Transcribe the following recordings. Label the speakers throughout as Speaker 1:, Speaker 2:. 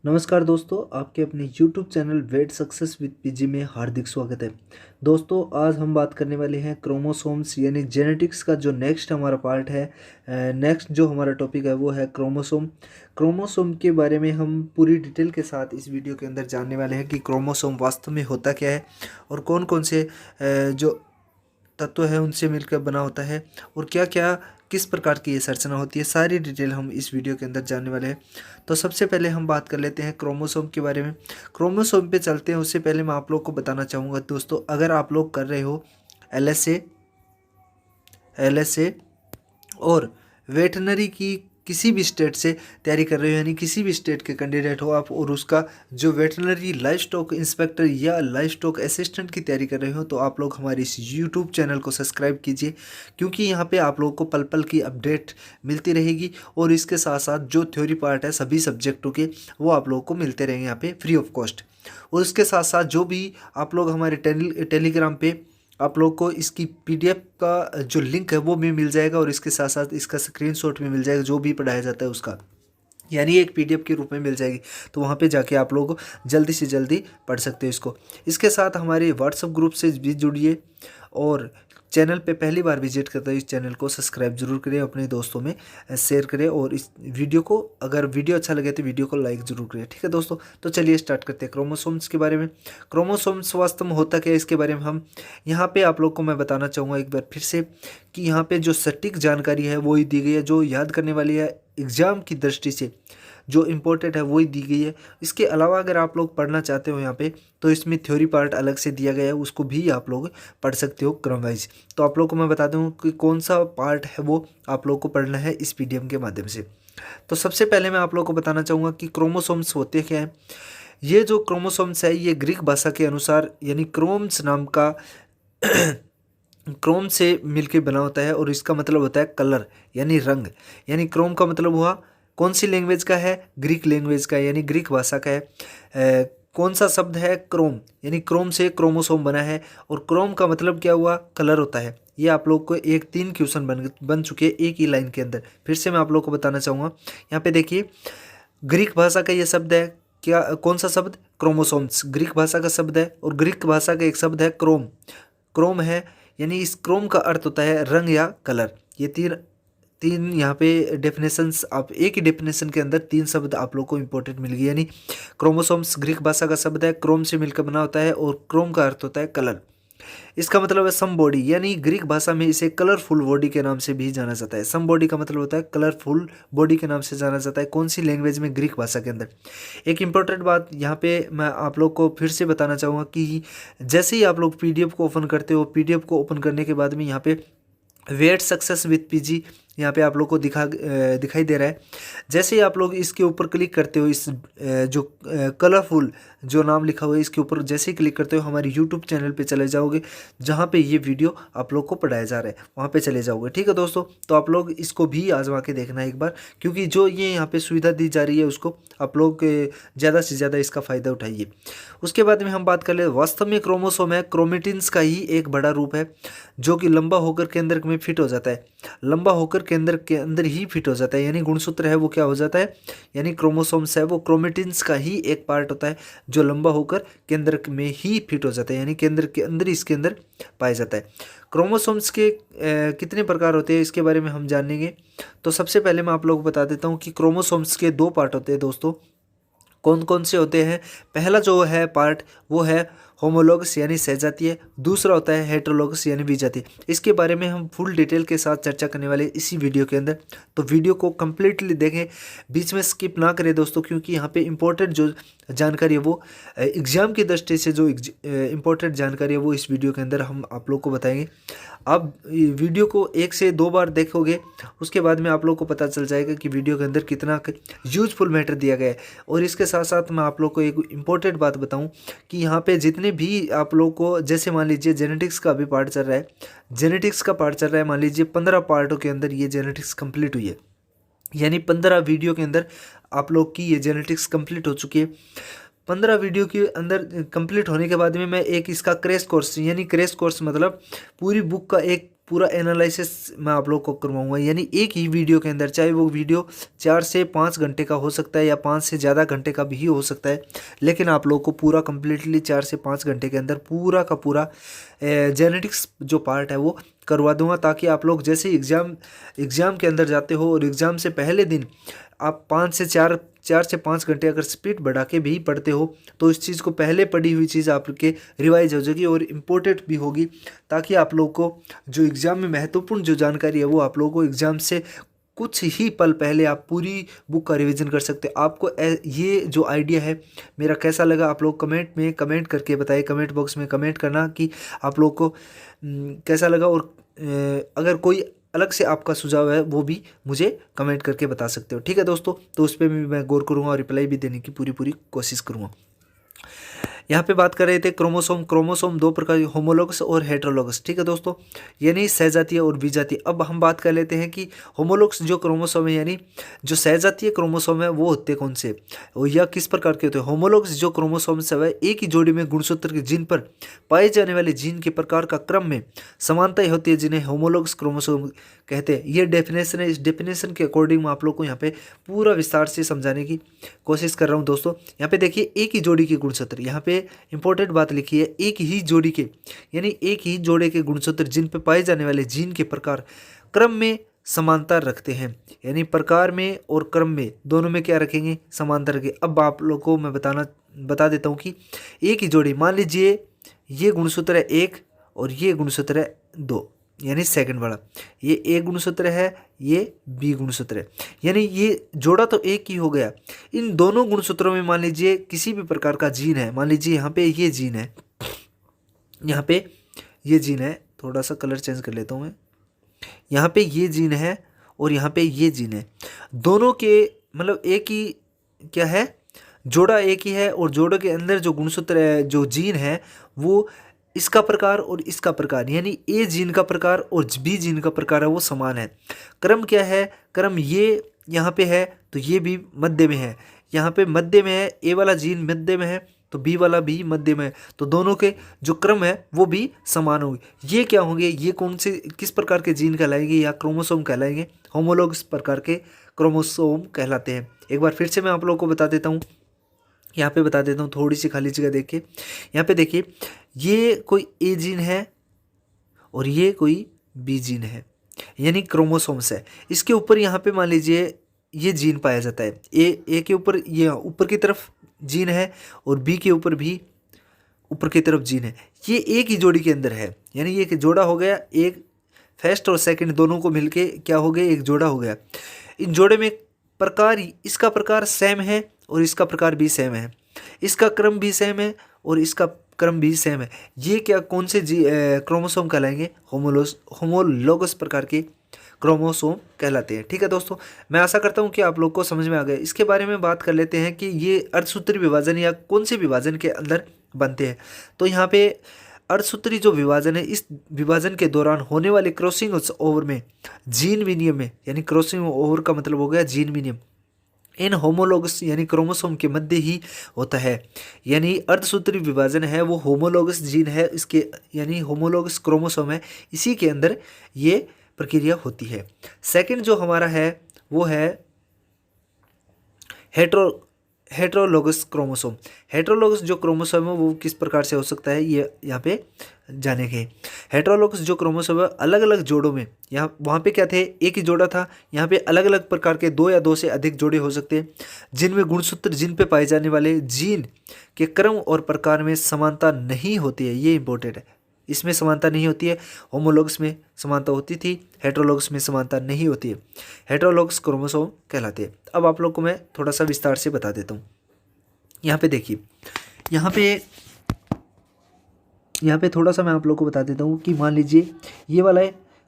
Speaker 1: नमस्कार दोस्तों, आपके अपने YouTube channel wait success with PG में हार्दिक स्वागत है। दोस्तों, आज हम बात करने वाले हैं क्रोमोसोम्स यानी जेनेटिक्स का जो नेक्स्ट हमारा पार्ट है। नेक्स्ट जो हमारा टॉपिक है वो है क्रोमोसोम। क्रोमोसोम के बारे में हम पूरी डिटेल के साथ इस वीडियो के अंदर जानने वाले हैं कि क्रोमोसोम वास्तव में होता क्या है और कौन कौन से जो तत्व है उनसे मिलकर बना होता है और क्या क्या किस प्रकार की ये संरचना होती है। सारी डिटेल हम इस वीडियो के अंदर जानने वाले हैं। तो सबसे पहले हम बात कर लेते हैं क्रोमोसोम के बारे में। क्रोमोसोम पे चलते हैं उससे पहले मैं आप लोग को बताना चाहूँगा दोस्तों, अगर आप लोग कर रहे हो एल एस ए और वेटनरी की किसी भी स्टेट से तैयारी कर रहे हो, यानी किसी भी स्टेट के कैंडिडेट हो आप और उसका जो वेटनरी लाइफ स्टॉक इंस्पेक्टर या लाइफ स्टॉक असिस्टेंट की तैयारी कर रहे हो, तो आप लोग हमारे इस यूट्यूब चैनल को सब्सक्राइब कीजिए, क्योंकि यहाँ पे आप लोगों को पल पल की अपडेट मिलती रहेगी और इसके साथ साथ जो थ्योरी पार्ट है सभी सब्जेक्टों के वो आप लोगों को मिलते रहेंगे यहाँ पे फ्री ऑफ कॉस्ट। और इसके साथ साथ जो भी आप लोग हमारे टेलीग्राम पे आप लोग को इसकी पीडीएफ का जो लिंक है वो भी मिल जाएगा और इसके साथ साथ इसका स्क्रीनशॉट भी मिल जाएगा, जो भी पढ़ाया जाता है उसका, यानी एक पीडीएफ के रूप में मिल जाएगी। तो वहाँ पे जाके आप लोग जल्दी से जल्दी पढ़ सकते हो इसको। इसके साथ हमारे व्हाट्सएप ग्रुप से भी जुड़िए और चैनल पे पहली बार विजिट करते हो इस चैनल को सब्सक्राइब जरूर करें, अपने दोस्तों में शेयर करें और इस वीडियो को, अगर वीडियो अच्छा लगे तो वीडियो को लाइक जरूर करें। ठीक है दोस्तों, तो चलिए स्टार्ट करते हैं क्रोमोसोम्स के बारे में। क्रोमोसोम्स वास्तव में होता क्या है इसके बारे में हम यहाँ पे आप लोग को मैं बताना चाहूँगा एक बार फिर से कि यहाँ पे जो सटीक जानकारी है वो ही दी गई है, जो याद करने वाली है एग्जाम की दृष्टि से जो इम्पोर्टेंट है वही दी गई है। इसके अलावा अगर आप लोग पढ़ना चाहते हो यहाँ पे तो इसमें थ्योरी पार्ट अलग से दिया गया है, उसको भी आप लोग पढ़ सकते हो क्रम वाइज। तो आप लोग को मैं बता दूँ कि कौन सा पार्ट है वो आप लोग को पढ़ना है इस पीडीएफ के माध्यम से। तो सबसे पहले मैं आप लोग को बताना चाहूँगा कि क्रोमोसोम्स होते क्या हैं। ये जो क्रोमोसोम्स है ये ग्रीक भाषा के अनुसार यानी क्रोम्स नाम का क्रोम से मिलके बना होता है और इसका मतलब होता है कलर यानी रंग। यानी क्रोम का मतलब हुआ कौन सी लैंग्वेज का है, ग्रीक लैंग्वेज का यानी ग्रीक भाषा का है। कौन सा शब्द है, क्रोम, यानी क्रोम से क्रोमोसोम बना है और क्रोम का मतलब क्या हुआ, कलर होता है। ये आप लोग को एक 3 क्वेश्चन बन चुके हैं एक ही लाइन के अंदर। फिर से मैं आप लोग को बताना चाहूँगा, यहाँ पे देखिए ग्रीक भाषा का ये शब्द है, क्या कौन सा शब्द, क्रोमोसोम्स ग्रीक भाषा का शब्द है और ग्रीक भाषा का एक शब्द है क्रोम। क्रोम है यानी इस क्रोम का अर्थ होता है रंग या कलर। ये तीन तीन यहाँ पे डेफिनेशंस, आप एक ही डेफिनेशन के अंदर 3 शब्द आप लोग को इंपॉर्टेंट मिल गए। यानी क्रोमोसोम्स ग्रीक भाषा का शब्द है, क्रोम से मिलकर बना होता है और क्रोम का अर्थ होता है कलर। इसका मतलब है सम बॉडी, यानी ग्रीक भाषा में इसे कलरफुल बॉडी के नाम से भी जाना जाता है। सम बॉडी का मतलब होता है कलरफुल बॉडी के नाम से जाना जाता है। कौन सी लैंग्वेज में, ग्रीक भाषा के अंदर। एक इंपॉर्टेंट बात यहाँ पे मैं आप लोग को फिर से बताना चाहूँगा कि जैसे ही आप लोग पीडीएफ को ओपन करते हो, पीडीएफ को ओपन करने के बाद में यहाँ पे वेट सक्सेस विद पीजी यहाँ पे आप लोग को दिखाई दे रहा है। जैसे ही आप लोग इसके ऊपर क्लिक करते हो, इस जो कलरफुल जो नाम लिखा हुआ है इसके ऊपर जैसे ही क्लिक करते हो हमारे यूट्यूब चैनल पे चले जाओगे, जहाँ पे ये वीडियो आप लोग को पढ़ाया जा रहा है वहाँ पे चले जाओगे। ठीक है दोस्तों, तो आप लोग इसको भी आजमा के देखना है एक बार, क्योंकि जो ये यहाँ पे सुविधा दी जा रही है उसको आप लोग ज़्यादा से ज़्यादा इसका फ़ायदा उठाइए। उसके बाद में हम बात कर ले, वास्तव में क्रोमोसोम है क्रोमेटिन्स का ही एक बड़ा रूप है जो कि लंबा होकर केंद्र में फिट हो जाता है। लंबा होकर केंद्र के अंदर ही फिट हो जाता है, यानी गुणसूत्र है वो क्या हो जाता है, यानी क्रोमोसोम्स है वो क्रोमेटिन्स का ही एक पार्ट होता है जो लंबा होकर केंद्र में ही फिट हो जाता है, यानी केंद्र के अंदर ही इसके अंदर पाया जाता है। क्रोमोसोम्स के कितने प्रकार होते हैं इसके बारे में हम जानेंगे। तो सबसे पहले मैं आप लोगों को बता देता हूँ कि क्रोमोसोम्स के 2 पार्ट होते हैं दोस्तों। कौन कौन से होते हैं, पहला जो है पार्ट वो है होमोलोगस यानी सहजातीय, दूसरा होता है हेटेरोलोगस यानी विजातीय। इसके बारे में हम फुल डिटेल के साथ चर्चा करने वाले इसी वीडियो के अंदर, तो वीडियो को कम्प्लीटली देखें, बीच में स्किप ना करें दोस्तों, क्योंकि यहाँ पे इम्पोर्टेंट जो जानकारी है वो एग्जाम की दृष्टि से जो इम्पोर्टेंट जानकारी है वो इस वीडियो के अंदर हम आप लोग को बताएंगे। आप वीडियो को 1 से 2 बार देखोगे, उसके बाद में आप लोग को पता चल जाएगा कि वीडियो के अंदर कितना यूजफुल मैटर दिया गया है। और इसके साथ साथ मैं आप लोग को एक इम्पोर्टेंट बात बताऊं कि यहाँ पे जितने भी आप लोग को, जैसे मान लीजिए जेनेटिक्स का भी पार्ट चल रहा है, जेनेटिक्स का पार्ट चल रहा है, मान लीजिए 15 पार्टों के अंदर ये जेनेटिक्स कंप्लीट हुई है, यानी 15 वीडियो के अंदर आप लोग की ये जेनेटिक्स कंप्लीट हो चुकी है। 15 वीडियो के अंदर कंप्लीट होने के बाद में मैं एक इसका क्रैश कोर्स, यानी क्रैश कोर्स मतलब पूरी बुक का एक पूरा एनालिसिस मैं आप लोग को करवाऊंगा, यानी एक ही वीडियो के अंदर, चाहे वो वीडियो 4 से 5 घंटे का हो सकता है या 5 से ज़्यादा घंटे का भी हो सकता है, लेकिन आप लोग को पूरा कम्प्लीटली 4 से 5 घंटे के अंदर पूरा का पूरा जेनेटिक्स जो पार्ट है वो करवा दूंगा, ताकि आप लोग जैसे एग्ज़ाम के अंदर जाते हो और एग्ज़ाम से पहले दिन आप 4 से 5 घंटे अगर स्पीड बढ़ा के भी पढ़ते हो तो इस चीज़ को पहले पढ़ी हुई चीज़ आपके रिवाइज हो जाएगी और इम्पोर्टेंट भी होगी, ताकि आप लोग को जो एग्ज़ाम में महत्वपूर्ण जो जानकारी है वो आप लोगों को एग्ज़ाम से कुछ ही पल पहले आप पूरी बुक का रिवीजन कर सकते हो। आपको ये जो आइडिया है मेरा कैसा लगा, आप लोग कमेंट में कमेंट करके बताइए, कमेंट बॉक्स में कमेंट करना कि आप लोग को कैसा लगा, और अगर कोई अलग से आपका सुझाव है वो भी मुझे कमेंट करके बता सकते हो। ठीक है दोस्तों, तो उस पर भी मैं गौर करूँगा और रिप्लाई भी देने की पूरी कोशिश करूँगा। यहाँ पे बात कर रहे थे क्रोमोसोम 2 प्रकार के, होमोलोगस और हेटेरोलोगस। ठीक है दोस्तों, यानी सहजातीय और विजातीय। अब हम बात कर लेते हैं कि होमोलोगस जो क्रोमोसोम है, यानी जो सहजातीय क्रोमोसोम है वो होते कौन से या किस प्रकार के होते हैं। होमोलोगस जो क्रोमोसोम्स है एक ही जोड़ी में गुणसूत्र के जिन पर पाए जाने वाले जीन के प्रकार का क्रम में समानताएं होती है, जिन्हें होमोलोगस क्रोमोसोम कहते हैं। ये डेफिनेशन है, इस डेफिनेशन के अकॉर्डिंग मैं आप लोग को यहाँ पे पूरा विस्तार से समझाने की कोशिश कर रहा हूँ दोस्तों। यहाँ पे देखिए एक ही जोड़ी के गुणसूत्र, यहाँ पे इंपॉर्टेंट बात लिखी है, एक ही जोड़ी के, यानी एक ही जोड़े के गुणसूत्र जिन पे पाए जाने वाले जीन के प्रकार क्रम में समानता रखते हैं, यानी प्रकार में और क्रम में दोनों में क्या रखेंगे, समानता रखेंगे। अब आप लोग को मैं बता देता हूँ कि एक ही जोड़ी, मान लीजिए ये गुणसूत्र है 1 और ये गुणसूत्र है 2, यानी सेकंड वाला, ये ए गुणसूत्र है, ये बी गुणसूत्र है, यानी ये जोड़ा तो एक ही हो गया। इन दोनों गुणसूत्रों में मान लीजिए किसी भी प्रकार का जीन है, मान लीजिए यहाँ पे ये जीन है, यहाँ पे ये जीन है, थोड़ा सा कलर चेंज कर लेता हूँ मैं, यहाँ पे ये जीन है और यहाँ पे ये जीन है, दोनों के मतलब एक ही क्या है, जोड़ा एक ही है, और जोड़े के अंदर जो गुणसूत्र है, जो जीन है वो इसका प्रकार और इसका प्रकार, यानी ए जीन का प्रकार और बी जीन का प्रकार है वो समान है। क्रम क्या है, क्रम ये यहाँ पे है तो ये भी मध्य में है, यहाँ पे मध्य में है, ए वाला जीन मध्य में है तो बी वाला भी मध्य में है, तो दोनों के जो क्रम है वो भी समान होंगे। ये क्या होंगे, ये कौन से किस प्रकार के जीन कहलाएंगे या क्रोमोसोम कहलाएंगे, होमोलोगस प्रकार के क्रोमोसोम कहलाते हैं। एक बार फिर से मैं आप लोगों को बता देता हूँ, यहाँ पे बता देता हूँ, थोड़ी सी खाली जगह देखिए, यहाँ पे देखिए ये कोई ए जीन है और ये कोई बी जीन है, यानी क्रोमोसोम्स है। इसके ऊपर यहाँ पे मान लीजिए ये जीन पाया जाता है, ए के ऊपर ये ऊपर की तरफ जीन है और बी के ऊपर भी ऊपर की तरफ जीन है, ये एक ही जोड़ी के अंदर है, यानी ये जोड़ा हो गया, एक फर्स्ट और सेकंड दोनों को मिलके क्या हो गया, एक जोड़ा हो गया। इन जोड़े में प्रकार, इसका प्रकार सेम है और इसका प्रकार भी सेम है, इसका क्रम भी सेम है और इसका क्रम भी सेम है। ये क्या कौन से क्रोमोसोम कहलाएंगे, होमोलोगस प्रकार के क्रोमोसोम कहलाते हैं। ठीक है दोस्तों, मैं आशा करता हूँ कि आप लोग को समझ में आ गया। इसके बारे में बात कर लेते हैं कि ये अर्धसूत्री विभाजन या कौन से विभाजन के अंदर बनते हैं। तो यहाँ पे अर्धसूत्री जो विभाजन है, इस विभाजन के दौरान होने वाले क्रॉसिंग ओवर में जीन विनिमय में, यानी क्रॉसिंग ओवर का मतलब हो गया जीन विनिमय, इन होमोलोगस यानी क्रोमोसोम के मध्य ही होता है। यानी अर्धसूत्री विभाजन है वो होमोलोगस जीन है इसके, यानी होमोलोगस क्रोमोसोम है, इसी के अंदर ये प्रक्रिया होती है। सेकंड जो हमारा है वो है हेटेरोलोगस क्रोमोसोम। हेटेरोलोगस जो क्रोमोसोम है वो किस प्रकार से हो सकता है, ये यहाँ पे जानेंगे। हेटेरोलोगस जो क्रोमोसोम है अलग अलग जोड़ों में, यहाँ वहाँ पे क्या थे, एक ही जोड़ा था, यहाँ पे अलग अलग प्रकार के 2 या 2 से अधिक जोड़े हो सकते हैं, जिनमें गुणसूत्र जिन पे पाए जाने वाले जीन के क्रम और प्रकार में समानता नहीं होती है। ये इंपॉर्टेंट है, इसमें समानता नहीं होती है। होमोलोगस में समानता होती थी, हेटेरोलोगस में समानता नहीं होती है, हेटेरोलोगस क्रोमोसोम कहलाते हैं। अब आप लोग को मैं थोड़ा सा विस्तार से बता देता हूँ। यहाँ पे देखिए, यहाँ पे थोड़ा सा मैं आप लोग को बता देता हूँ कि मान लीजिए ये वाला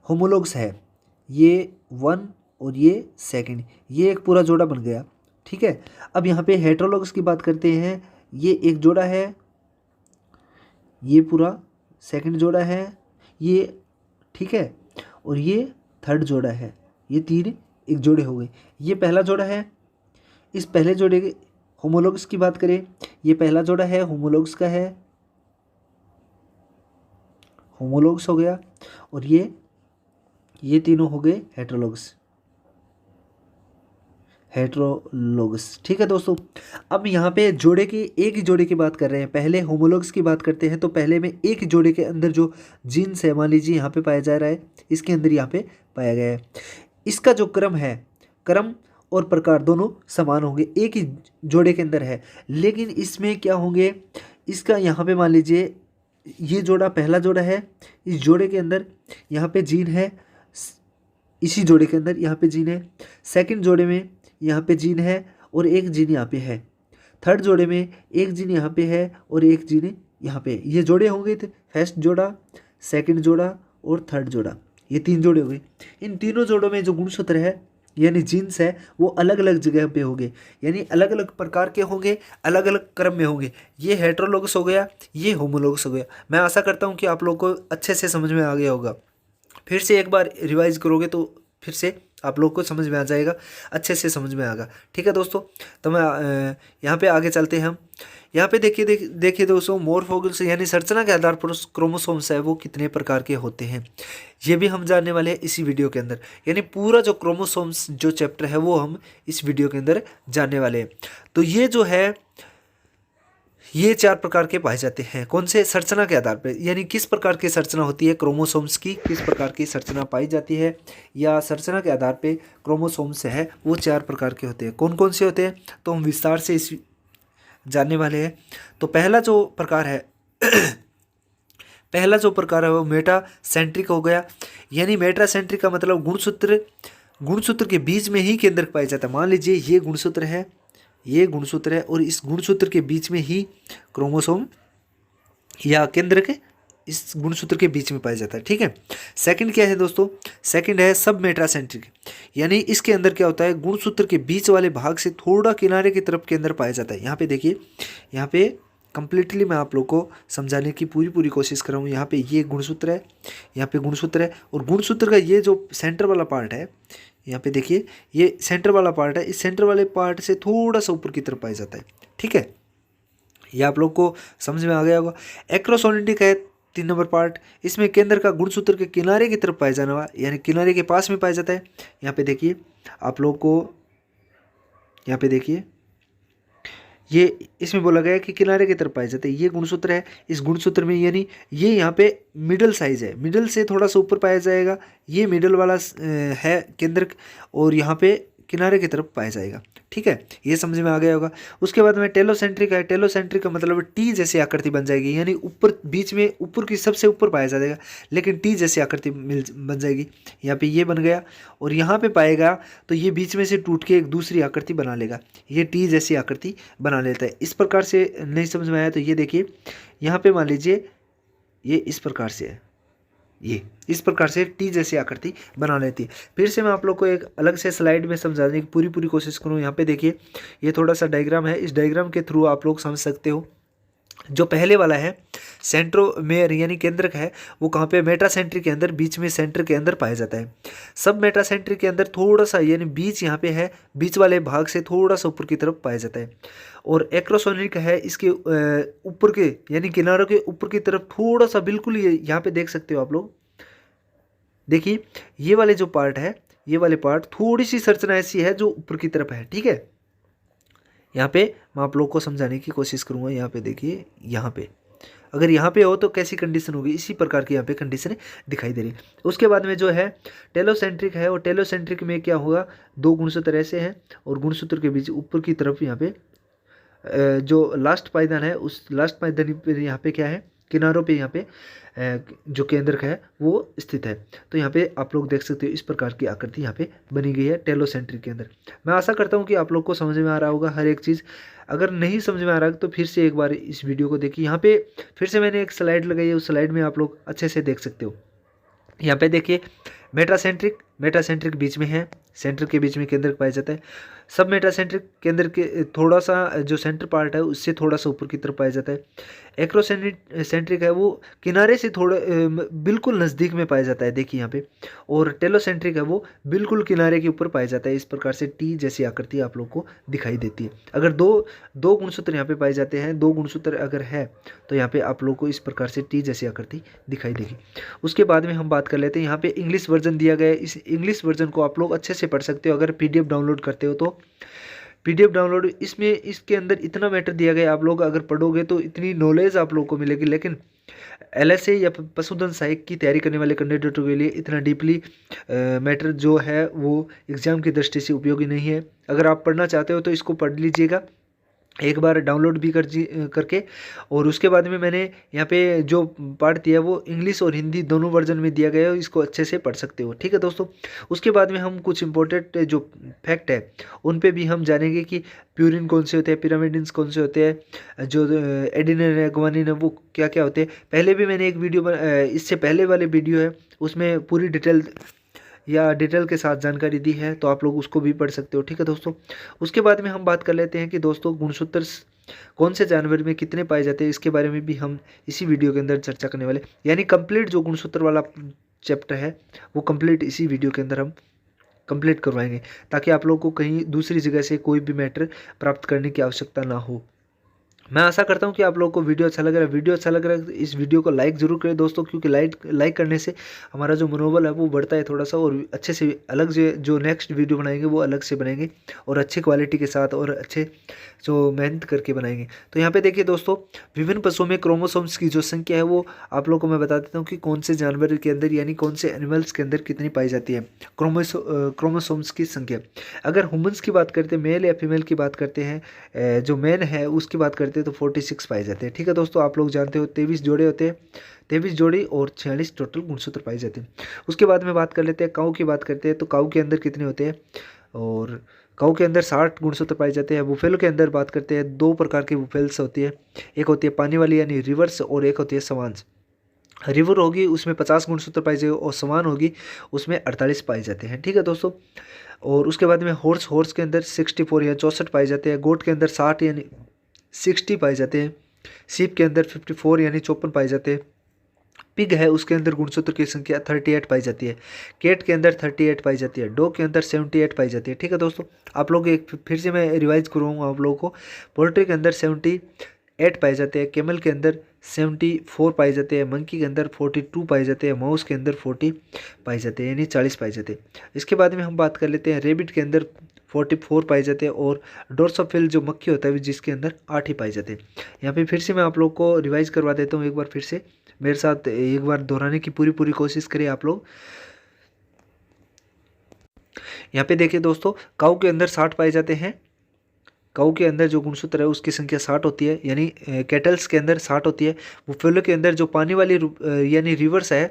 Speaker 1: होमोलोगस है, ये 1 और ये सेकंड, ये एक पूरा जोड़ा बन गया। ठीक है, अब यहाँ पे हेटेरोलोगस की बात करते हैं, ये एक जोड़ा है, ये पूरा सेकंड जोड़ा है ये, ठीक है, और ये थर्ड जोड़ा है, ये 3 एक जोड़े हो गए। ये पहला जोड़ा है, इस पहले जोड़े के होमोलोगस की बात करें, ये पहला जोड़ा है होमोलोगस का है, होमोलोगस हो गया, और ये ये तीनों हो गए हेटेरोलोगस, हेटेरोलोगस। ठीक है दोस्तों, अब यहाँ पे जोड़े की, एक ही जोड़े की बात कर रहे हैं। पहले होमोलोगस की बात करते हैं, तो पहले में एक ही जोड़े के अंदर जो जीन्स है, मान लीजिए यहाँ पे पाया जा रहा है, इसके अंदर यहाँ पे पाया गया है। इसका जो क्रम है, क्रम और प्रकार दोनों समान होंगे, एक ही जोड़े के अंदर है। लेकिन इसमें क्या होंगे, इसका यहाँ पे मान लीजिए ये जोड़ा पहला जोड़ा है, इस जोड़े के अंदर यहाँ पे जीन है, इसी जोड़े के अंदर यहाँ पे जीन है। सेकंड जोड़े में यहाँ पे जीन है और एक जीन यहाँ पे है। थर्ड जोड़े में एक जीन यहाँ पे है और एक जीन यहाँ पे। ये जोड़े होंगे, थे फर्स्ट जोड़ा, सेकंड जोड़ा और थर्ड जोड़ा, ये तीन जोड़े हो गए। इन तीनों जोड़ों में जो गुणसूत्र है यानी जीन्स है वो अलग अलग जगह पे होंगे, यानी अलग अलग प्रकार के होंगे, अलग अलग क्रम में होंगे। ये हेटेरोलोगस हो गया, ये होमोलोगस हो गया। मैं आशा करता हूँ कि आप लोग को अच्छे से समझ में आ गया होगा। फिर से एक बार रिवाइज करोगे तो फिर से आप लोग को समझ में आ जाएगा, अच्छे से समझ में आएगा। ठीक है दोस्तों, तो मैं यहाँ पे आगे चलते हैं हम। यहाँ पे देखिए दोस्तों, मॉर्फोलॉजिक्स यानी संरचना के आधार पर क्रोमोसोम्स है वो कितने प्रकार के होते हैं, ये भी हम जानने वाले हैं इसी वीडियो के अंदर। यानी पूरा जो क्रोमोसोम्स जो चैप्टर है वो हम इस वीडियो के अंदर जानने वाले हैं। तो ये जो है ये चार प्रकार के पाए जाते हैं। कौन से? संरचना के आधार पर, यानी किस प्रकार की संरचना होती है क्रोमोसोम्स की, किस प्रकार की संरचना पाई जाती है, या संरचना के आधार पे क्रोमोसोम्स है वो चार प्रकार के होते हैं। कौन कौन से होते हैं तो हम विस्तार से इस जानने वाले हैं। तो पहला जो प्रकार है पहला जो प्रकार है वो मेटासेंट्रिक हो गया। यानी मेटासेंट्रिक का मतलब गुणसूत्र के बीच में ही केंद्रक पाया जाता है। मान लीजिए ये गुणसूत्र है, ये गुणसूत्र है और इस गुणसूत्र के बीच में ही क्रोमोसोम या केंद्रक इस गुणसूत्र के बीच में पाया जाता है। ठीक है। सेकंड क्या है दोस्तों? सेकंड है सब मेटासेंट्रिक, यानी इसके अंदर क्या होता है, गुणसूत्र के बीच वाले भाग से थोड़ा किनारे की तरफ के अंदर पाया जाता है। यहाँ पे देखिए, यहाँ पे कंप्लीटली मैं आप लोग को समझाने की पूरी कोशिश कर रहा हूँ। यहाँ पे ये गुणसूत्र है, यहाँ पे गुणसूत्र है, और गुणसूत्र का ये जो सेंटर वाला पार्ट है, यहाँ पे देखिए ये सेंटर वाला पार्ट है, इस सेंटर वाले पार्ट से थोड़ा सा ऊपर की तरफ पाया जाता है। ठीक है, ये आप लोग को समझ में आ गया होगा। एक्रोसोनिटिक है 3 नंबर पार्ट, इसमें केंद्र का गुणसूत्र के किनारे की तरफ पाया जाने वाला, यानी किनारे के पास में पाया जाता है। यहाँ पे देखिए आप लोग को, यहाँ पे देखिए ये इसमें बोला गया है कि किनारे की तरफ पाए जाते हैं। ये गुणसूत्र है, इस गुणसूत्र में यानी ये यहाँ पे मिडल साइज है, मिडल से थोड़ा सा ऊपर पाया जाएगा, ये मिडल वाला है केंद्र, और यहाँ पे किनारे की तरफ पाया जाएगा। ठीक है, ये समझ में आ गया होगा। उसके बाद में टेलोसेंट्रिक है। टेलोसेंट्रिक का मतलब टी जैसी आकृति बन जाएगी, यानी ऊपर बीच में ऊपर की सबसे ऊपर पाया जाएगा, लेकिन टी जैसी आकृति बन जाएगी। यहाँ पे ये बन गया और यहाँ पे पाएगा तो ये बीच में से टूट के एक दूसरी आकृति बना लेगा, ये टी जैसी आकृति बना लेता है। इस प्रकार से नहीं समझ में आया तो ये देखिए, यहाँ पे मान लीजिए ये इस प्रकार से है, ये इस प्रकार से टी जैसी आकृति बना लेती है। फिर से मैं आप लोग को एक अलग से स्लाइड में समझाने की पूरी कोशिश करूँ। यहाँ पे देखिए ये थोड़ा सा डायग्राम है, इस डायग्राम के थ्रू आप लोग समझ सकते हो। जो पहले वाला है सेंट्रोमेयर यानी केंद्रक है, वो कहाँ पे? मेटासेंट्रिक के अंदर, बीच में सेंटर के अंदर पाया जाता है। सब मेटासेंट्रिक के अंदर थोड़ा सा यानी बीच यहाँ पे है, बीच वाले भाग से थोड़ा सा ऊपर की तरफ पाया जाता है। और एक्रोसोनिक है, इसके ऊपर के यानी किनारों के ऊपर की तरफ थोड़ा सा, बिल्कुल ये यहाँ पे देख सकते हो आप लोग, देखिए ये वाले जो पार्ट है, ये वाले पार्ट थोड़ी सी संरचना ऐसी है जो ऊपर की तरफ है। ठीक है, यहाँ पे मैं आप लोग को समझाने की कोशिश करूँगा। यहाँ पे देखिए, यहाँ पे अगर यहाँ पे हो तो कैसी कंडीशन होगी, इसी प्रकार की यहाँ पे कंडीशन दिखाई दे रही है। उसके बाद में जो है टेलोसेंट्रिक है, और टेलोसेंट्रिक में क्या होगा, दो गुणसूत्र ऐसे हैं और गुणसूत्र के बीच ऊपर की तरफ यहाँ पे जो लास्ट पायदान है, उस लास्ट पायदान पे यहाँ पे क्या है, किनारों पे यहाँ पे जो केंद्रक है वो स्थित है। तो यहाँ पे आप लोग देख सकते हो इस प्रकार की आकृति यहाँ पे बनी गई है टेलोसेंट्रिक के अंदर। मैं आशा करता हूँ कि आप लोग को समझ में आ रहा होगा हर एक चीज़। अगर नहीं समझ में आ रहा तो फिर से एक बार इस वीडियो को देखिए। यहाँ पे फिर से मैंने एक स्लाइड लगाई है, उस स्लाइड में आप लोग अच्छे से देख सकते हो। यहाँ पे देखिए मेटासेंट्रिक बीच में है, सेंटर के बीच में केंद्रक पाया जाता है। सब मेटासेंट्रिक केंद्र के थोड़ा सा जो सेंटर पार्ट है उससे थोड़ा सा ऊपर की तरफ पाया जाता है। एक्रोसेंट्रिक है वो किनारे से थोड़ा बिल्कुल नज़दीक में पाया जाता है, देखिए यहाँ पे। और टेलोसेंट्रिक है वो बिल्कुल किनारे के ऊपर पाया जाता है। इस प्रकार से टी जैसी आकृति आप लोग को दिखाई देती है। अगर दो दो गुणसूत्र यहाँ पे पाए जाते हैं, दो गुणसूत्र अगर है तो यहाँ पे आप लोग को इस प्रकार से टी जैसी आकृति दिखाई देगी। उसके बाद में हम बात कर लेते हैं, यहाँ पे इंग्लिश वर्जन दिया गया है। इस इंग्लिश वर्जन को आप लोग अच्छे से पढ़ सकते हो अगर PDF डाउनलोड करते हो तो। PDF डाउनलोड इसमें इसके अंदर इतना मैटर दिया गया है, आप लोग अगर पढ़ोगे तो इतनी नॉलेज आप लोग को मिलेगी। लेकिन LSA या पशुधन सहायक की तैयारी करने वाले कैंडिडेटों के लिए इतना डीपली मैटर जो है वो एग्जाम की दृष्टि से उपयोगी नहीं है। अगर आप पढ़ना चाहते हो तो इसको पढ़ लीजिएगा एक बार डाउनलोड भी करके। और उसके बाद में मैंने यहाँ पे जो पार्ट दिया है वो इंग्लिश और हिंदी दोनों वर्जन में दिया गया है, इसको अच्छे से पढ़ सकते हो, ठीक है दोस्तों। उसके बाद में हम कुछ इंपॉर्टेंट जो फैक्ट है उन पे भी हम जानेंगे कि प्यूरिन कौन से होते हैं, पिरामिडिन्स कौन से होते हैं, जो एडिनिन है, ग्वानिन है, वो क्या क्या होते हैं। पहले भी मैंने एक वीडियो इससे पहले वाले वीडियो है उसमें पूरी डिटेल के साथ जानकारी दी है, तो आप लोग उसको भी पढ़ सकते हो, ठीक है दोस्तों। उसके बाद में हम बात कर लेते हैं कि दोस्तों गुणसूत्र कौन से जानवर में कितने पाए जाते हैं, इसके बारे में भी हम इसी वीडियो के अंदर चर्चा करने वाले। यानी कंप्लीट जो गुणसूत्र वाला चैप्टर है वो कंप्लीट इसी वीडियो के अंदर हम कंप्लीट करवाएंगे, ताकि आप लोग को कहीं दूसरी जगह से कोई भी मैटर प्राप्त करने की आवश्यकता ना हो। मैं आशा करता हूं कि आप लोगों को वीडियो अच्छा लग रहा है। वीडियो अच्छा लग रहा है तो इस वीडियो को लाइक जरूर करें दोस्तों, क्योंकि लाइक करने से हमारा जो मनोबल है वो बढ़ता है थोड़ा सा, और अच्छे से अलग जो नेक्स्ट वीडियो बनाएंगे वो अलग से बनाएंगे और अच्छी क्वालिटी के साथ और अच्छे जो मेहनत करके बनाएंगे। तो यहाँ पे देखिए दोस्तों, विभिन्न पशुओं में क्रोमोसोम्स की जो संख्या है वो आप लोगों को मैं बता देता हूँ कि कौन से जानवर के अंदर यानी कौन से एनिमल्स के अंदर कितनी पाई जाती है क्रोमोसोम्स की संख्या। अगर ह्यूमंस की बात करते हैं, मेल या फीमेल की बात करते हैं, जो मैन है उसकी बात करते हैं तो 46 पाए जाते हैं, ठीक है दोस्तों। आप लोग जानते हो 23 जोड़े होते हैं, 23 जोड़ी और 46 टोटल गुणसूत्र पाए जाते हैं। उसके बाद में बात कर लेते हैं काऊ की बात करते हैं तो काऊ के अंदर कितने होते हैं, और काऊ के अंदर 60 गुणसूत्र पाए जाते हैं। बुफेलो के अंदर बात करते हैं, दो प्रकार की बुफेल्स होती है, एक होती है पानी वाली यानी रिवर्स, और एक होती है सवान्स। रिवर होगी उसमें 50 गुणसूत्र पाए जाएंगे और समान होगी उसमें 48 पाए जाते हैं, ठीक है दोस्तों। और उसके बाद में हॉर्स के अंदर 64 या 64 पाए जाते हैं। गोट के अंदर 60 यानी 60 पाए जाते हैं। सीप के अंदर 54 यानी 54 पाए जाते हैं। पिग है उसके अंदर गुणसूत्र की संख्या 38 पाई जाती है। कैट के अंदर 38 पाई जाती है। डॉग के अंदर 78 पाई जाती है, ठीक है दोस्तों। आप लोग एक फिर से मैं रिवाइज करूँगा आप लोगों को। पोल्ट्री के अंदर 78 पाए जाते हैं। कैमल के अंदर 74 पाए जाते हैं। मंकी के अंदर 42 पाए जाते हैं। माउस के अंदर 40 पाए जाते हैं यानी 40 पाए जाते हैं। इसके बाद में हम बात कर लेते हैं रेबिट के अंदर 44 पाए जाते हैं, और डोर्सोफिल जो मक्खी होता है जिसके अंदर 8 ही पाए जाते हैं। यहाँ पे फिर से मैं आप लोग को रिवाइज करवा देता हूँ एक बार, फिर से मेरे साथ एक बार दोहराने की पूरी कोशिश करें आप लोग। यहाँ पे देखिए दोस्तों, काऊ के अंदर 60 पाए जाते हैं। काऊ के अंदर जो गुणसूत्र है उसकी संख्या 60 होती है, यानी कैटल्स के अंदर 60 होती है। बुफेलो के अंदर जो पानी वाली यानी रिवर्स है,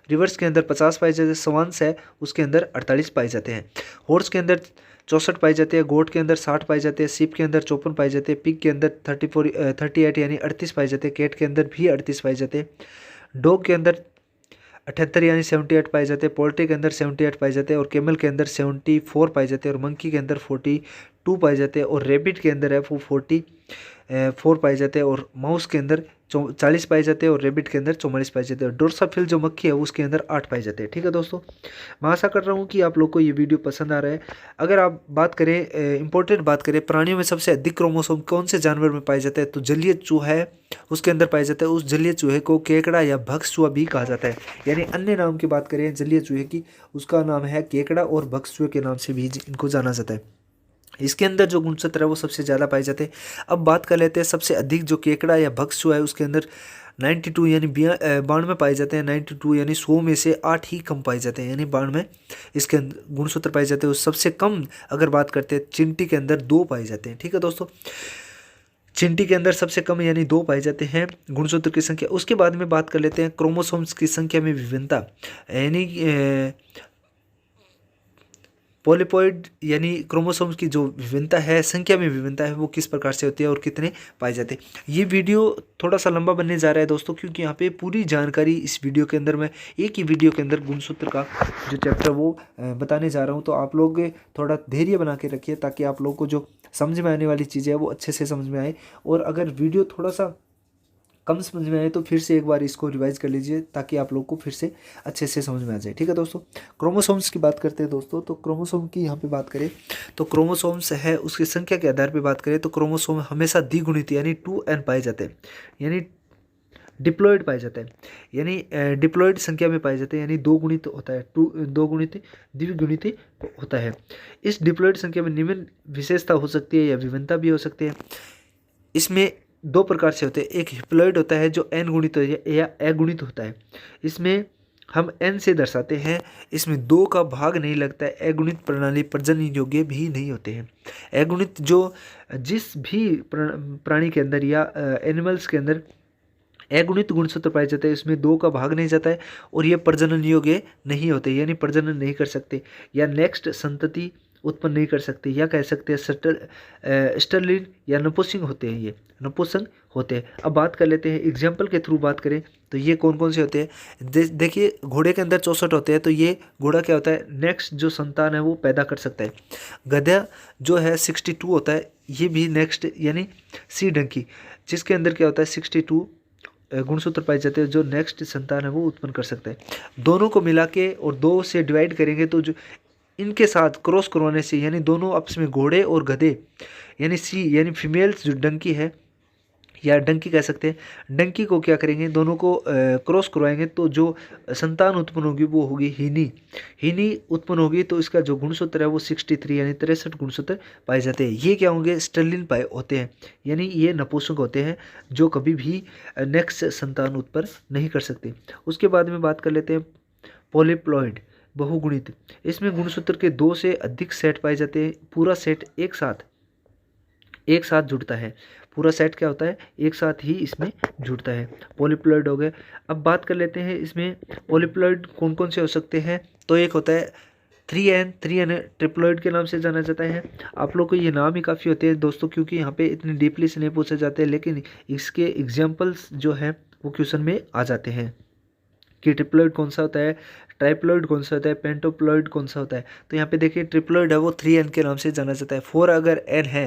Speaker 1: रिवर्स के अंदर 50 पाए जाते हैं। सवान्स है उसके अंदर 48 पाए जाते हैं। हॉर्स के अंदर 64 पाए जाते हैं। गोट के अंदर 60 पाए जाते हैं। सीप के अंदर 54 पाए जाते हैं। पिग के अंदर 38 यानी 38 पाए जाते हैं। कैट के अंदर भी 38 पाए जाते हैं। डॉग के अंदर 78 यानी 78 पाए जाते हैं। पोल्ट्री के अंदर 78 पाए जाते हैं, और कैमल के अंदर 74 पाए जाते हैं, और मंकी के अंदर 42 पाए जाते हैं, और रेबिट के अंदर है वो 44 पाए जाते हैं, और माउस के अंदर 40 पाए जाते हैं, और रेबिट के अंदर 44 पाए जाते हैं। डोर्साफिल जो मक्खी है उसके अंदर 8 पाए जाते हैं, ठीक है दोस्तों। मैं आशा कर रहा हूँ कि आप लोग को ये वीडियो पसंद आ रहा है। अगर आप बात करें इंपॉर्टेंट बात करें, प्राणियों में सबसे अधिक क्रोमोसोम कौन से जानवर में पाए जाते हैं, तो जलीय चूहा है उसके अंदर पाए जाता है। उस जलीय चूहे को केकड़ा या भक्स चूहा भी कहा जाता है। यानी अन्य नाम की बात करें जलीय चूहे की, उसका नाम है केकड़ा, और भक्स चूहे के नाम से भी इनको जाना जाता है। इसके अंदर जो गुणसूत्र है वो सबसे ज़्यादा पाए जाते हैं। अब बात कर लेते हैं सबसे अधिक जो केकड़ा या भक्स चूहा है उसके अंदर 92 यानी 92 पाए जाते हैं। 92 यानी 100 में से 8 ही कम पाए जाते हैं, यानी 92 इसके अंदर गुणसूत्र पाए जाते हैं। सबसे कम अगर बात करते हैं चींटी के अंदर 2 पाए जाते हैं, ठीक है दोस्तों। चींटी के अंदर सबसे कम यानी 2 पाए जाते हैं गुणसूत्र की संख्या। उसके बाद में बात कर लेते हैं क्रोमोसोम्स की संख्या में विभिन्नता, यानी पॉलीप्लॉइड यानी क्रोमोसोम्स की जो विभिन्नता है, संख्या में विभिन्नता है, वो किस प्रकार से होती है और कितने पाए जाते हैं। ये वीडियो थोड़ा सा लंबा बनने जा रहा है दोस्तों, क्योंकि यहाँ पे पूरी जानकारी इस वीडियो के अंदर मैं एक ही वीडियो के अंदर गुणसूत्र का जो चैप्टर वो बताने जा रहा हूँ। तो आप लोग थोड़ा धैर्य बना के रखिए, ताकि आप लोग को जो समझ में आने वाली चीज़ें है वो अच्छे से समझ में आए। और अगर वीडियो थोड़ा सा कम समझ में आए तो फिर से एक बार इसको रिवाइज कर लीजिए, ताकि आप लोग को फिर से अच्छे से समझ में आ जाए। ठीक है दोस्तों, क्रोमोसोम्स की बात करते हैं दोस्तों। तो क्रोमोसोम की यहाँ पे बात करें तो क्रोमोसोम्स है उसकी संख्या के आधार पे बात करें तो क्रोमोसोम हमेशा द्विगुणित यानी 2n पाए जाते हैं, यानी डिप्लॉयड पाए जाते हैं, यानी डिप्लॉयड संख्या में पाए जाते हैं, यानी दो गुणित होता है, दो गुणित द्विगुणित होता है। इस डिप्लॉयड संख्या में निम्न विशेषता हो सकती है या विभिन्नता भी हो सकती है। इसमें दो प्रकार से होते हैं, एक हिप्लॉयड होता है जो n गुणित या अगुणित होता है, इसमें हम n से दर्शाते हैं, इसमें दो का भाग नहीं लगता है। अगुणित प्रणाली प्रजनन योग्य भी नहीं होते हैं। अगुणित जो जिस भी प्राणी के अंदर या एनिमल्स के अंदर अगुणित गुणसूत्र पाए जाते हैं, इसमें दो का भाग नहीं जाता है और ये प्रजनन योग्य नहीं होते, यानी प्रजनन नहीं कर सकते या नेक्स्ट संतति उत्पन्न नहीं कर सकते, या कह सकते हैं स्टर्लिन या नपुंसक होते हैं, ये नपुंसक होते हैं। अब बात कर लेते हैं एग्जाम्पल के थ्रू बात करें तो ये कौन कौन से होते हैं। देखिए घोड़े के अंदर 64 होते हैं, तो ये घोड़ा क्या होता है, नेक्स्ट जो संतान है वो पैदा कर सकता है। गधा जो है 62 होता है, ये भी नेक्स्ट यानी सी डंकी जिसके अंदर क्या होता है 62 गुणसूत्र पाए जाते हैं, जो नेक्स्ट संतान है वो उत्पन्न कर सकता है। दोनों को मिला के और दो से डिवाइड करेंगे तो जो इनके साथ क्रॉस करवाने से, यानी दोनों आपस में घोड़े और गधे यानी सी यानी फीमेल्स जो डंकी है या डंकी कह सकते हैं, डंकी को क्या करेंगे, दोनों को क्रॉस करवाएंगे तो जो संतान उत्पन्न होगी वो होगी हीनी। हीनी उत्पन्न होगी तो इसका जो गुणसूत्र है वो 63 यानी 63 गुणसूत्र पाए जाते हैं। ये क्या होंगे, स्टर्लिन पाए होते हैं, यानी ये नपुंसक होते हैं जो कभी भी नेक्स्ट संतान उत्पन्न नहीं कर सकते। उसके बाद में बात कर लेते हैं पॉलीप्लॉइड बहुगुणित। इसमें गुणसूत्र के दो से अधिक सेट पाए जाते हैं, पूरा सेट एक साथ जुड़ता है। पूरा सेट क्या होता है, एक साथ ही इसमें जुड़ता है। पॉलीप्लॉइड हो गए। अब बात कर लेते हैं इसमें पॉलीप्लॉइड कौन कौन से हो सकते हैं। तो एक होता है 3n ट्रिप्लॉइड के नाम से जाना जाता है। आप लोग को ये नाम ही काफ़ी होते हैं दोस्तों, क्योंकि यहाँ पे इतनी डीपली से नहीं पूछे जाते हैं, लेकिन इसके एग्जाम्पल्स जो हैं वो क्वेश्चन में आ जाते हैं कि ट्रिप्लॉइड कौन सा होता है, ट्राइप्लॉइड कौन सा होता है, पेंटोप्लॉइड कौन सा होता है। तो यहाँ पे देखिए ट्रिप्लॉइड है वो 3n के नाम से जाना जाता है। 4 अगर n है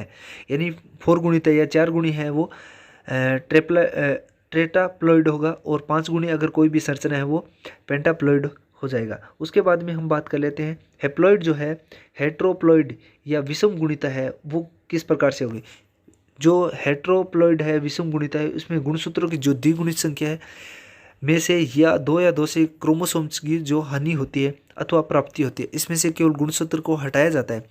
Speaker 1: यानी 4 गुणित है या 4 गुणी है वो ट्रेटाप्लॉइड होगा, और 5 गुणी अगर कोई भी संरचना है वो पेंटाप्लॉइड हो जाएगा। उसके बाद में हम बात कर लेते हैं हेप्लॉइड जो है, हेट्रोप्लॉइड या विषम गुणिता है वो किस प्रकार से होगी। जो हेट्रोप्लॉइड है विषम गुणिता है, उसमें गुणसूत्रों की जो द्विगुणित संख्या है में से या दो से क्रोमोसोम्स की जो हानि होती है अथवा प्राप्ति होती है, इसमें से केवल गुणसूत्र को हटाया जाता है।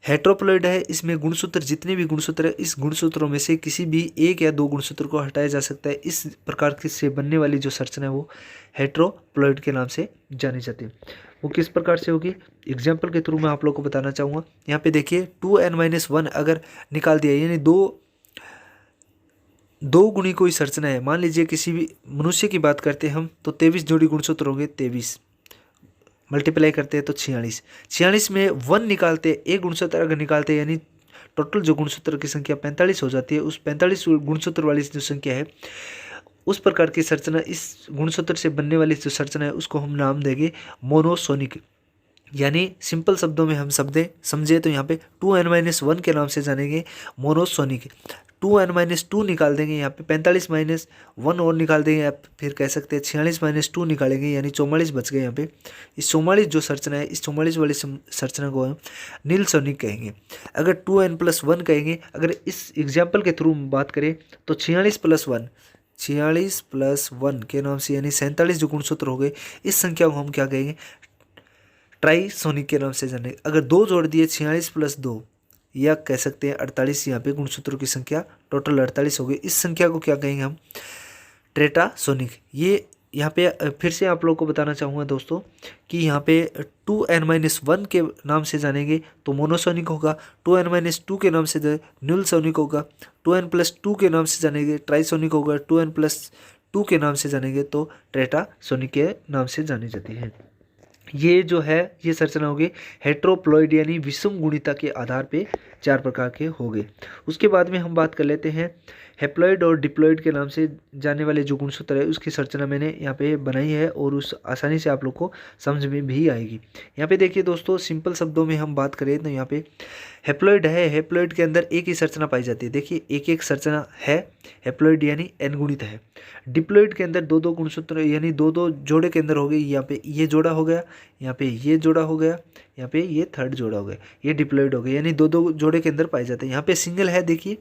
Speaker 1: हेट्रोप्लॉइड है, इसमें गुणसूत्र जितने भी गुणसूत्र है, इस गुणसूत्रों में से किसी भी एक या दो गुणसूत्र को हटाया जा सकता है। इस प्रकार की से बनने वाली जो संरचना है वो हेट्रोप्लॉइड के नाम से जानी जाती है। वो किस प्रकार से होगी, एग्जाम्पल के थ्रू मैं आप लोग को बताना चाहूँगा। यहाँ पे देखिए 2n-1 अगर निकाल दिया, यानी दो गुणी कोई संरचना है, मान लीजिए किसी भी मनुष्य की बात करते हैं हम, तो 23 जोड़ी गुणसूत्र होंगे। 23 मल्टीप्लाई करते हैं तो 46 में 1 निकालते, एक गुणसूत्र अगर निकालते हैं, यानी टोटल जो गुणसूत्र की संख्या 45 हो जाती है। उस 45 गुणसूत्र वाली जो संख्या है, उस प्रकार की संरचना, इस गुणसूत्र से बनने वाली जो संरचना है उसको हम नाम देंगे मोनोसोनिक। यानी सिंपल शब्दों में हम समझे तो यहाँ पे 2n-1 के नाम से जानेंगे मोनोसोनिक। 2n-2 निकाल देंगे, यहाँ पे 45-1 और निकाल देंगे, आप फिर कह सकते हैं 46-2 निकालेंगे, यानी 44 बच गए यहाँ पे। इस 44 जो संरचना है, इस 44 वाली संरचना को हम नीलसोनिक कहेंगे। अगर 2n+1 कहेंगे, अगर इस एग्जाम्पल के थ्रू बात करें तो 46+1 के नाम से, यानी 47 जो गुणसूत्र हो गए, इस संख्या को हम क्या कहेंगे, ट्राइसोनिक के नाम से जानेंगे। अगर दो जोड़ दिए 46+2 या कह सकते हैं 48, यहाँ पे गुणसूत्रों की संख्या टोटल 48 हो गई, इस संख्या को क्या कहेंगे हम, ट्रेटासोनिक। ये यहाँ पे फिर से आप लोगों को बताना चाहूँगा दोस्तों कि यहाँ पे 2n-1 के नाम से जानेंगे तो मोनोसोनिक होगा, 2n-2 के नाम से न्यूलसोनिक होगा, 2n+2 के नाम से जानेंगे ट्राइसोनिक होगा, 2n+2 के नाम से जानेंगे तो ट्रेटासोनिक के नाम से जानी जाती है। ये जो है ये संरचना हो गई हेट्रोप्लॉइड यानी विषम गुणिता के आधार पे 4 प्रकार के हो गए। उसके बाद में हम बात कर लेते हैं हेप्लॉइड और डिप्लॉइड के नाम से जाने वाले जो गुणसूत्र है उसकी संरचना मैंने यहाँ पे बनाई है और उस आसानी से आप लोग को समझ में भी आएगी। यहाँ पे देखिए दोस्तों, सिंपल शब्दों में हम बात करें तो यहाँ पे हेप्लॉइड है, हेप्लॉइड के अंदर एक ही संरचना पाई जाती है। देखिए एक एक संरचना है, हेप्लॉइड यानी एन गुणित है। डिप्लॉइड के अंदर दो दो गुणसूत्र यानी दो दो जोड़े के अंदर हो गए, यहाँ पे ये जोड़ा हो गया, यहाँ पे ये जोड़ा हो गया, यहाँ पे ये थर्ड जोड़ा हो गया, ये डिप्लॉइड हो गया यानी दो दो जोड़े के अंदर पाए जाते हैं। यहाँ पे सिंगल है, देखिए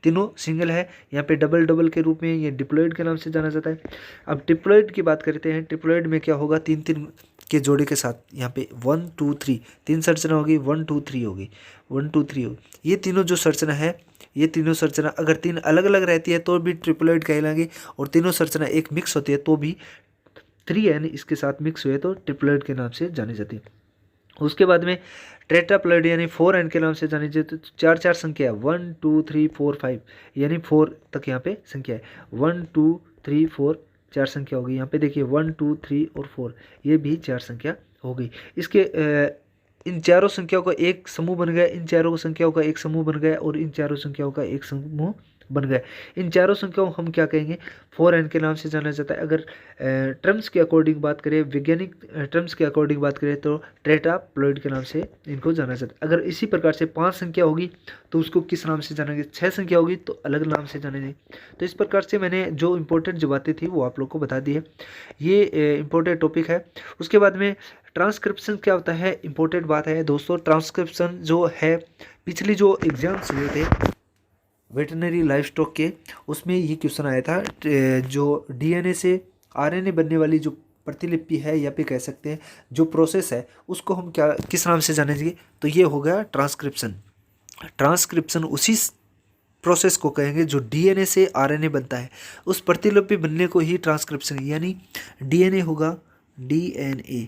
Speaker 1: तीनों सिंगल है, यहाँ पे डबल डबल के रूप में ये डिप्लॉइड के नाम से जाना जाता है। अब डिप्लॉइड की बात करते हैं, डिप्लॉइड में क्या होगा, तीन तीन के जोड़े के साथ यहाँ पे 1 2 3 तीन संरचना होगी, 1 2 3 होगी, 1 2 3 होगी। ये तीनों जो संरचना है, ये तीनों संरचना अगर तीन अलग अलग रहती है तो भी ट्रिप्लॉइड कहलाएंगे, और तीनों संरचना एक मिक्स होती है तो भी 3n इसके साथ मिक्स हुए तो ट्रिप्लॉइड के नाम से जानी जाती है। उसके बाद में टेट्राप्लॉइड यानी 4n के नाम से जानी जाती है। तो चार चार संख्या 1 2 3 4 5 यानी 4 तक यहाँ पे संख्या है, 1 2 3 4 चार संख्या होगी। यहाँ पे देखिए 1 2 3 और 4 ये भी चार संख्या हो गई। इसके इन चारों संख्याओं का एक समूह बन गया, इन चारों संख्याओं का एक समूह बन गया और इन चारों संख्याओं का एक समूह बन गया। इन चारों संख्याओं हम क्या कहेंगे, 4n के नाम से जाना जाता है। अगर टर्म्स के अकॉर्डिंग बात करें, वैज्ञानिक टर्म्स के अकॉर्डिंग बात करें तो टेट्राप्लॉइड के नाम से इनको जाना जाता है। अगर इसी प्रकार से 5 संख्या होगी तो उसको किस नाम से जानेंगे, 6 संख्या होगी तो अलग नाम से जानेंगे। तो इस प्रकार से मैंने जो इंपॉर्टेंट जो बातें थी वो आप लोग को बता दी है, ये इंपॉर्टेंट टॉपिक है। उसके बाद में ट्रांसक्रिप्शन क्या होता है, इंपॉर्टेंट बात है दोस्तों। ट्रांसक्रिप्शन जो है पिछली जो एग्जाम्स हुए थे वेटरनरी लाइफ स्टॉक के, उसमें ये क्वेश्चन आया था, जो डीएनए से आरएनए बनने वाली जो प्रतिलिपि है या फिर कह सकते हैं जो प्रोसेस है उसको हम क्या किस नाम से जानेंगे, तो ये हो गया ट्रांसक्रिप्शन। ट्रांसक्रिप्शन उसी प्रोसेस को कहेंगे जो डीएनए से आरएनए बनता है, उस प्रतिलिपि बनने को ही ट्रांसक्रिप्शन, यानी डीएनए होगा डीएनए,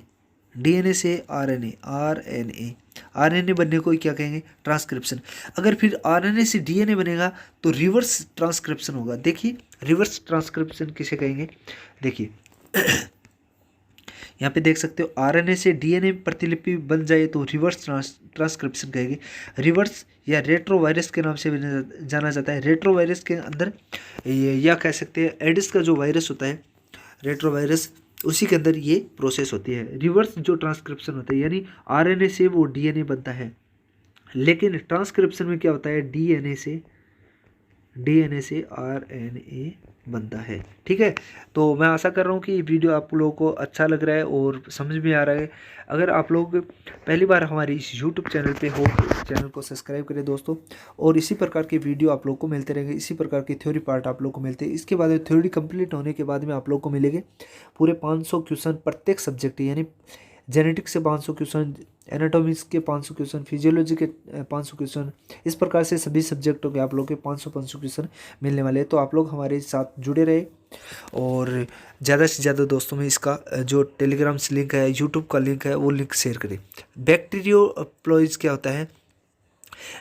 Speaker 1: डीएनए से आरएनए, आरएनए, आरएनए बनने को ही क्या कहेंगे, ट्रांसक्रिप्शन। अगर फिर आरएनए से डीएनए बनेगा तो रिवर्स ट्रांसक्रिप्शन होगा। देखिए रिवर्स ट्रांसक्रिप्शन किसे कहेंगे, देखिए यहाँ पे देख सकते हो, आरएनए से डीएनए प्रतिलिपि बन जाए तो रिवर्स ट्रांसक्रिप्शन कहेंगे। रिवर्स या रेट्रोवायरस के नाम से जाना जाता है। रेट्रोवायरस के अंदर या कह सकते हैं एडिस का जो वायरस होता है रेट्रोवायरस, उसी के अंदर ये प्रोसेस होती है। रिवर्स जो ट्रांसक्रिप्शन होता है यानी आरएनए से वो डीएनए बनता है, लेकिन ट्रांसक्रिप्शन में क्या होता है, डीएनए से आरएनए बनता है। ठीक है, तो मैं आशा कर रहा हूँ कि ये वीडियो आप लोगों को अच्छा लग रहा है और समझ में आ रहा है। अगर आप लोग पहली बार हमारे इस यूट्यूब चैनल पे हो तो चैनल को सब्सक्राइब करें दोस्तों, और इसी प्रकार के वीडियो आप लोग को मिलते रहेंगे, इसी प्रकार की थ्योरी पार्ट आप लोग को मिलते हैं। इसके बाद थ्योरी कंप्लीट होने के बाद में आप लोग को मिलेंगे पूरे 500 क्वेश्चन प्रत्येक सब्जेक्ट, यानी जेनेटिक्स से 500 क्वेश्चन, एनाटॉमिक्स के 500 क्वेश्चन, फिजियोलॉजी के 500 क्वेश्चन, इस प्रकार से सभी सब्जेक्टों के आप लोग के 500 क्वेश्चन मिलने वाले हैं। तो आप लोग हमारे साथ जुड़े रहे और ज़्यादा से ज़्यादा दोस्तों में इसका जो टेलीग्राम से लिंक है, यूट्यूब का लिंक है, वो लिंक शेयर करें। बैक्टीरियोप्लॉइज क्या होता है,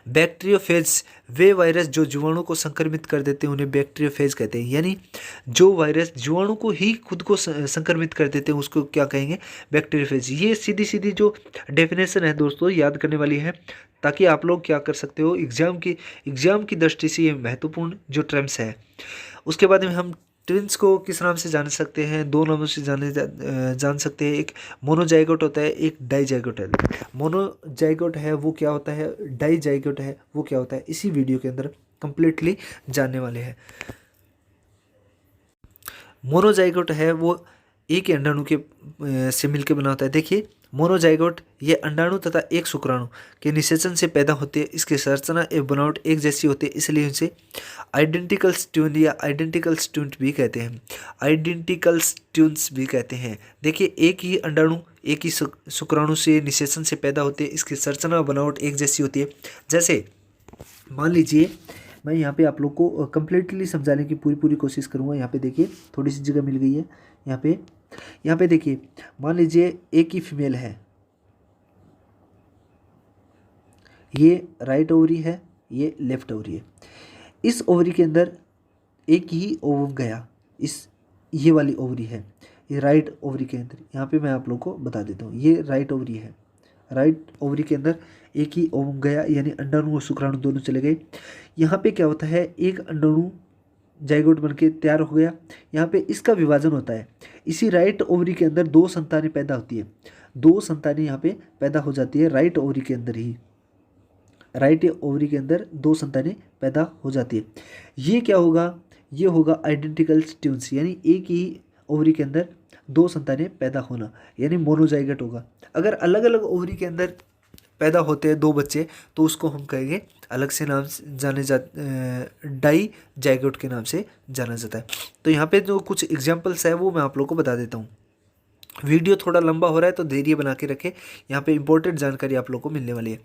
Speaker 1: बैक्टीरियोफेज वे वायरस जो जीवाणु को संक्रमित कर देते हैं उन्हें बैक्टीरियोफेज कहते हैं, यानी जो वायरस जीवाणु को ही खुद को संक्रमित कर देते हैं उसको क्या कहेंगे, बैक्टीरियोफेज। ये सीधी सीधी जो डेफिनेशन है दोस्तों याद करने वाली है, ताकि आप लोग क्या कर सकते हो एग्जाम की दृष्टि से ये महत्वपूर्ण जो टर्म्स है। उसके बाद में हम ट्विंस को किस नाम से जान सकते हैं, दो नामों से जान सकते हैं। एक मोनोजाइगोट होता है, एक डाइजाइगोट है। मोनोजाइगोट है वो क्या होता है, डाइजाइगोट है वो क्या होता है, इसी वीडियो के अंदर कंप्लीटली जानने वाले हैं। मोनोजाइगोट है वो एक ही अंडाणु के से मिलकर बना होता है। देखिए मोनोजाइगोट ये अंडाणु तथा एक शुक्राणु के निषेचन से पैदा होते हैं। इसकी संरचना एवं बनावट एक जैसी होती है, इसलिए इसे आइडेंटिकल ट्विन या आइडेंटिकल ट्विन भी कहते हैं, आइडेंटिकल ट्विन्स भी कहते हैं। देखिए एक ही अंडाणु एक ही शुक्राणु से निषेचन से पैदा होते हैं, इसकी संरचना बनावट एक जैसी होती है। जैसे मान लीजिए मैं यहाँ पे आप लोग को कंप्लीटली समझाने की पूरी कोशिश करूँगा। यहाँ पे देखिए थोड़ी सी जगह मिल गई है, यहाँ पे देखिए मान लीजिए एक ही फीमेल है, ये राइट ओवरी है, ये लेफ्ट ओवरी है। इस ओवरी के अंदर एक ही ओवम गया, ये वाली ओवरी है, ये राइट ओवरी के अंदर, यहाँ पे मैं आप लोग को बता देता हूँ, ये राइट ओवरी है। राइट ओवरी के अंदर एक ही ओवम गया, यानी अंडाणु और शुक्राणु दोनों चले गए। यहाँ पे क्या होता है, एक अंडाणु जाइगोट बन के तैयार हो गया, यहाँ पे इसका विभाजन होता है। इसी राइट ओवरी के अंदर 2 संतानें पैदा होती है, 2 संतानें यहाँ पे पैदा हो जाती है राइट ओवरी के अंदर ही। राइट ओवरी के अंदर 2 संतानें पैदा हो जाती है। ये क्या होगा, ये होगा आइडेंटिकल ट्विंस, यानी एक ही ओवरी के अंदर 2 संतानें पैदा होना, यानी मोनोजाइगट होगा। अगर अलग अलग ओवरी के अंदर पैदा होते हैं 2 बच्चे तो उसको हम कहेंगे अलग से नाम से जाने डाई जाइगोट के नाम से जाना जाता है। तो यहाँ पे जो कुछ एग्जांपल्स है वो मैं आप लोग को बता देता हूँ। वीडियो थोड़ा लंबा हो रहा है तो धैर्य बना के रखें, यहाँ पे इंपॉर्टेंट जानकारी आप लोग को मिलने वाली है।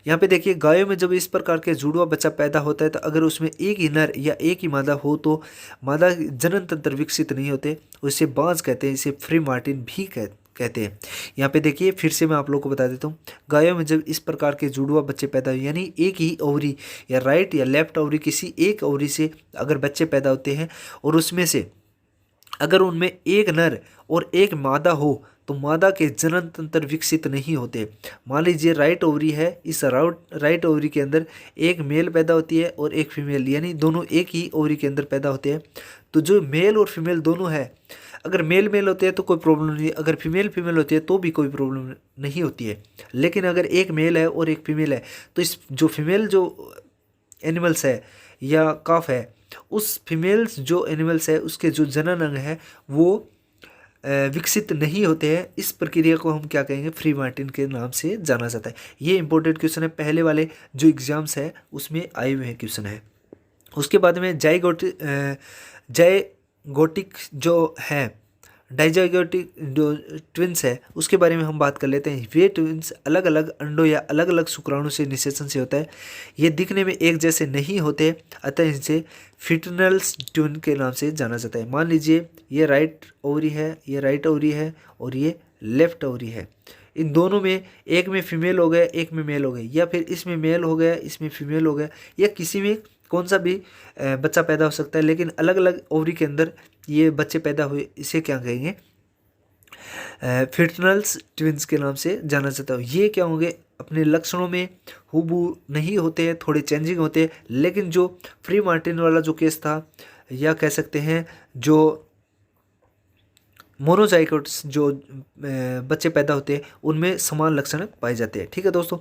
Speaker 1: यहाँ पे देखिए, गायों में जब इस प्रकार के जुड़वा बच्चा पैदा होता है तो अगर उसमें एक ही नर या एक ही मादा हो तो मादा जनन तंत्र विकसित नहीं होते, उसे बांझ कहते हैं, इसे फ्री मार्टिन भी कहते हैं। यहाँ पे देखिए, फिर से मैं आप लोग को बता देता हूँ, गायों में जब इस प्रकार के जुड़वा बच्चे पैदा हुए, यानी एक ही ओवरी या राइट या लेफ्ट ओवरी किसी एक ओवरी से अगर बच्चे पैदा होते हैं और उसमें से अगर उनमें एक नर और एक मादा हो तो मादा के जनन तंत्र विकसित नहीं होते। मान लीजिए राइट ओवरी है, इस राइट ओवरी के अंदर एक मेल पैदा होती है और एक फीमेल, यानी दोनों एक ही ओवरी के अंदर पैदा होते हैं। तो जो मेल और फीमेल दोनों है, अगर मेल मेल होते हैं तो कोई प्रॉब्लम नहीं, अगर फीमेल फीमेल होती है तो भी कोई प्रॉब्लम नहीं होती है। लेकिन अगर एक मेल है और एक फीमेल है तो इस जो फीमेल जो एनिमल्स है या काफ है, उस फीमेल्स जो एनिमल्स है उसके जो जनन अंग है वो विकसित नहीं होते हैं। इस प्रक्रिया को हम क्या कहेंगे, फ्री मार्टिन के नाम से जाना जाता है। ये इंपॉर्टेंट क्वेश्चन है, पहले वाले जो एग्जाम्स है उसमें आए हुए हैं क्वेश्चन है। उसके बाद में जाइगोटिक जो है, डाइजाइगोटिक जो ट्विंस है उसके बारे में हम बात कर लेते हैं। वे ट्विंस अलग अलग अंडों या अलग अलग शुक्राणु से निषेचन से होता है। ये दिखने में एक जैसे नहीं होते, अतः इनसे फिटर्नल्स ट्विन के नाम से जाना जाता है। मान लीजिए ये राइट ओवरी है, ये राइट ओवरी है और ये लेफ्ट ओवरी है। इन दोनों में एक में फीमेल हो गया, एक में मेल हो गया, या फिर इसमें मेल हो गया, इसमें फीमेल हो गया, या किसी में कौन सा भी बच्चा पैदा हो सकता है, लेकिन अलग अलग ओवरी के अंदर ये बच्चे पैदा हुए, इसे क्या कहेंगे, फिटर्नल्स ट्विंस के नाम से जाना जाता है। ये क्या होंगे, अपने लक्षणों में हूबहू नहीं होते हैं, थोड़े चेंजिंग होते हैं, लेकिन जो फ्री मार्टिन वाला जो केस था, या कह सकते हैं जो मोनोजाइगोट्स जो बच्चे पैदा होते हैं उनमें समान लक्षण पाए जाते हैं। ठीक है दोस्तों,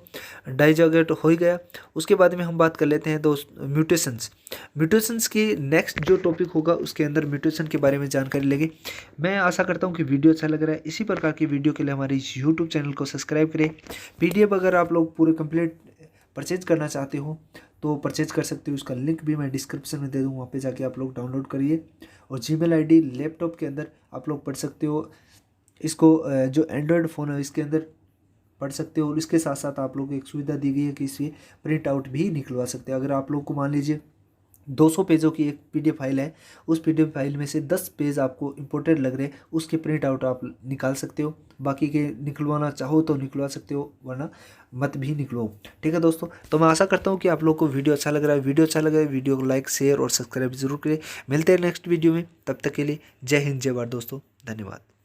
Speaker 1: डाइजाइगोट हो ही गया। उसके बाद में हम बात कर लेते हैं दोस्त म्यूटेशंस। म्यूटेशंस की नेक्स्ट जो टॉपिक होगा उसके अंदर म्यूटेशन के बारे में जानकारी लेंगे। मैं आशा करता हूं कि वीडियो अच्छा लग रहा है। इसी प्रकार की वीडियो के लिए हमारे इस यूट्यूब चैनल को सब्सक्राइब करें। PDF अगर आप लोग पूरे कंप्लीट परचेज करना चाहते हो तो परचेज कर सकते हो, उसका लिंक भी मैं डिस्क्रिप्शन में दे दूँ, वहाँ पे जाके आप लोग डाउनलोड करिए। और जीमेल आईडी लैपटॉप के अंदर आप लोग पढ़ सकते हो, इसको जो एंड्रॉयड फ़ोन है इसके अंदर पढ़ सकते हो। और इसके साथ साथ आप लोग को एक सुविधा दी गई है कि इससे प्रिंट आउट भी निकलवा सकते हैं। अगर आप लोग को मान लीजिए 200 पेजों की एक PDF फाइल है, उस PDF फाइल में से 10 पेज आपको इम्पोर्टेंट लग रहे हैं, उसके प्रिंट आउट आप निकाल सकते हो। बाकी के निकलवाना चाहो तो निकलवा सकते हो, वरना मत भी निकलवाओ। ठीक है दोस्तों, तो मैं आशा करता हूँ कि आप लोग को वीडियो अच्छा लग रहा है। वीडियो अच्छा लगा है वीडियो को लाइक शेयर और सब्सक्राइब जरूर करें। मिलते हैं नेक्स्ट वीडियो में, तब तक के लिए जय हिंद जय भारत दोस्तों, धन्यवाद।